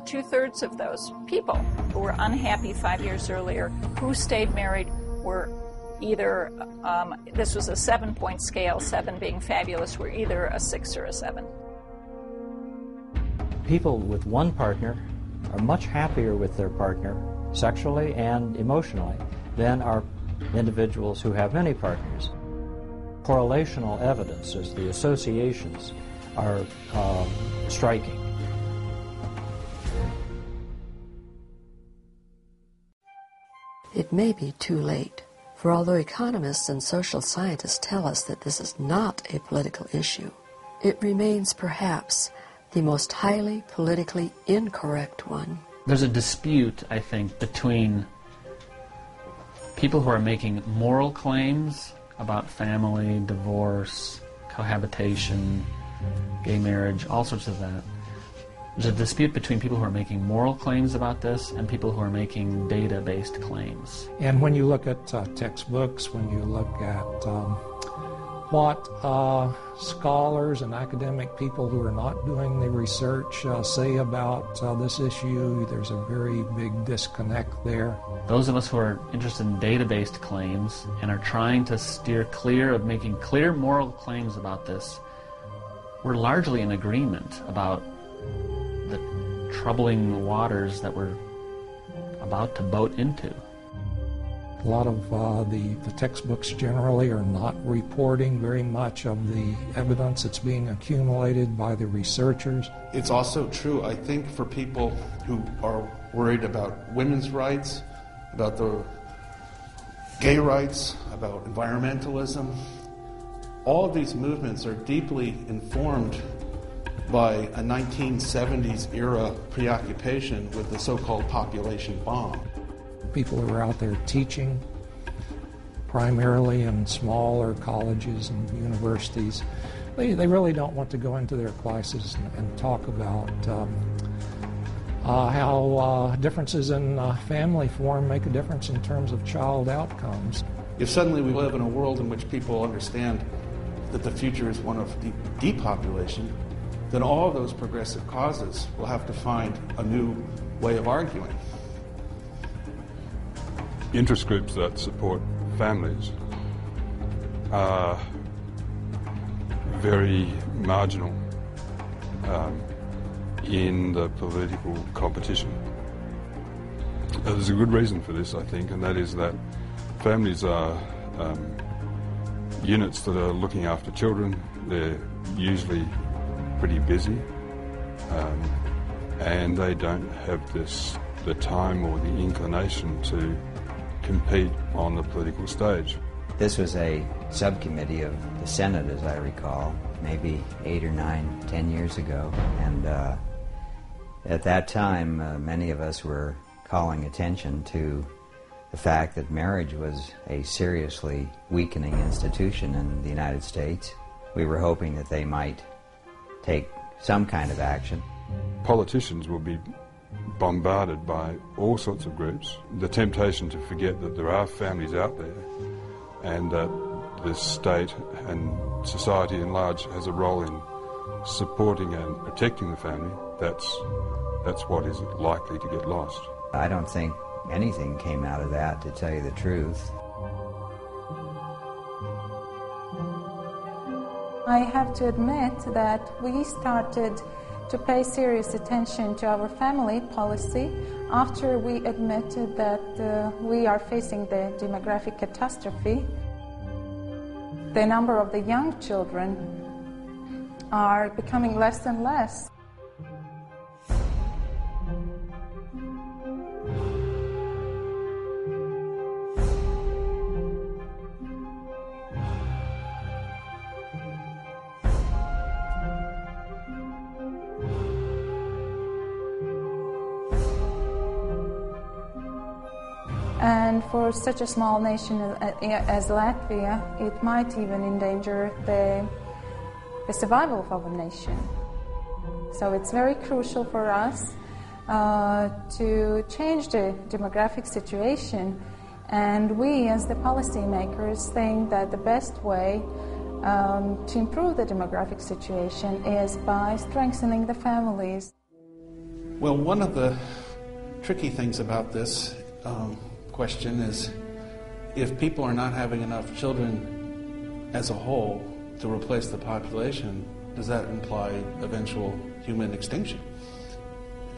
2/3 of those people who were unhappy 5 years earlier, who stayed married, were either, this was a 7-point scale, 7 being fabulous, were either a 6 or a 7. People with one partner are much happier with their partner sexually and emotionally than are individuals who have many partners. Correlational evidences, the associations, are striking. It may be too late, for although economists and social scientists tell us that this is not a political issue, it remains perhaps the most highly politically incorrect one. There's a dispute, I think, between people who are making moral claims about family, divorce, cohabitation, gay marriage, all sorts of that. There's a dispute between people who are making moral claims about this and people who are making data-based claims. And when you look at textbooks, when you look at what scholars and academic people who are not doing the research say about this issue, there's a very big disconnect there. Those of us who are interested in data-based claims and are trying to steer clear of making clear moral claims about this, we're largely in agreement about the troubling waters that we're about to boat into. A lot of the textbooks generally are not reporting very much of the evidence that's being accumulated by the researchers. It's also true, I think, for people who are worried about women's rights, about the gay rights, about environmentalism. All of these movements are deeply informed by a 1970s era preoccupation with the so-called population bomb. People who are out there teaching, primarily in smaller colleges and universities, they really don't want to go into their classes and talk about how differences in family form make a difference in terms of child outcomes. If suddenly we live in a world in which people understand that the future is one of depopulation, then all of those progressive causes will have to find a new way of arguing. Interest groups that support families are very marginal in the political competition. There's a good reason for this, I think, and that is that families are units that are looking after children. They're usually pretty busy, and they don't have the time or the inclination to compete on the political stage. This was a subcommittee of the Senate, as I recall, maybe 8 or 9, 10 years ago, and at that time many of us were calling attention to the fact that marriage was a seriously weakening institution in the United States. We were hoping that they might take some kind of action. Politicians will be bombarded by all sorts of groups. The temptation to forget that there are families out there and that the state and society in large has a role in supporting and protecting the family, that's what is likely to get lost. I don't think anything came out of that, to tell you the truth. I have to admit that we started to pay serious attention to our family policy after we admitted that we are facing the demographic catastrophe. The number of the young children are becoming less and less. And for such a small nation as Latvia, it might even endanger the survival of our nation. So it's very crucial for us to change the demographic situation. And we, as the policymakers, think that the best way to improve the demographic situation is by strengthening the families. Well, one of the tricky things about this question is if people are not having enough children as a whole to replace the population, does that imply eventual human extinction?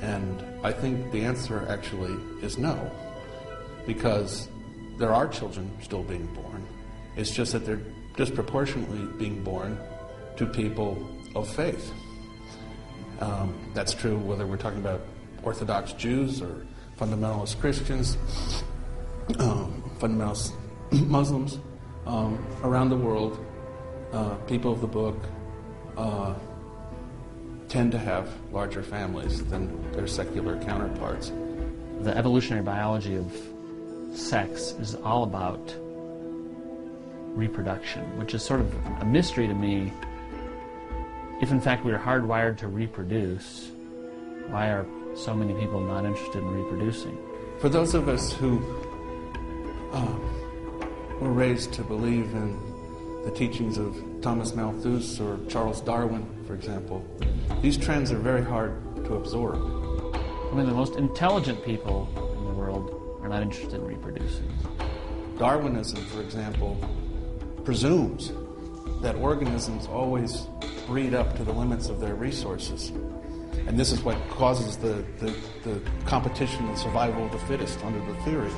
And I think the answer actually is no, because there are children still being born. It's just that they're disproportionately being born to people of faith. That's true whether we're talking about Orthodox Jews or fundamentalist Christians, fundamentalist Muslims. Around the world, people of the book tend to have larger families than their secular counterparts. The evolutionary biology of sex is all about reproduction, which is sort of a mystery to me. If in fact we are hardwired to reproduce, why are so many people not interested in reproducing? For those of us who were raised to believe in the teachings of Thomas Malthus or Charles Darwin, for example, these trends are very hard to absorb. I mean, the most intelligent people in the world are not interested in reproducing. Darwinism, for example, presumes that organisms always breed up to the limits of their resources. And this is what causes the competition and survival of the fittest under the theory.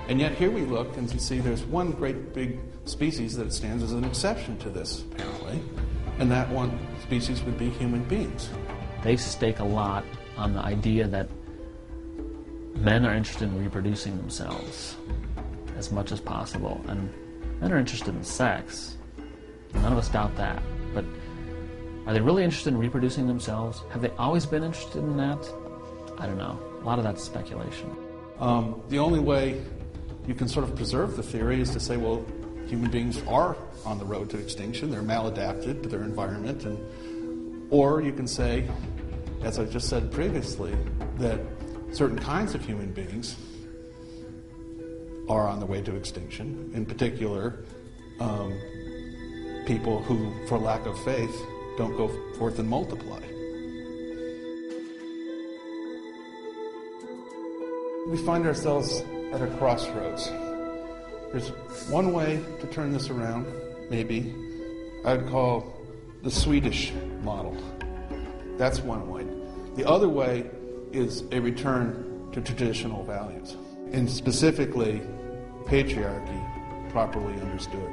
And yet here we look and you see there's one great big species that stands as an exception to this, apparently. And that one species would be human beings. They stake a lot on the idea that men are interested in reproducing themselves as much as possible. And men are interested in sex. None of us doubt that. But are they really interested in reproducing themselves? Have they always been interested in that? I don't know. A lot of that's speculation. The only way you can sort of preserve the theory is to say, well, human beings are on the road to extinction. They're maladapted to their environment. Or you can say, as I just said previously, that certain kinds of human beings are on the way to extinction. In particular, people who, for lack of faith, don't go forth and multiply. We find ourselves at a crossroads. There's one way to turn this around, maybe. I'd call the Swedish model. That's one way. The other way is a return to traditional values, and specifically patriarchy, properly understood,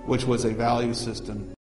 which was a value system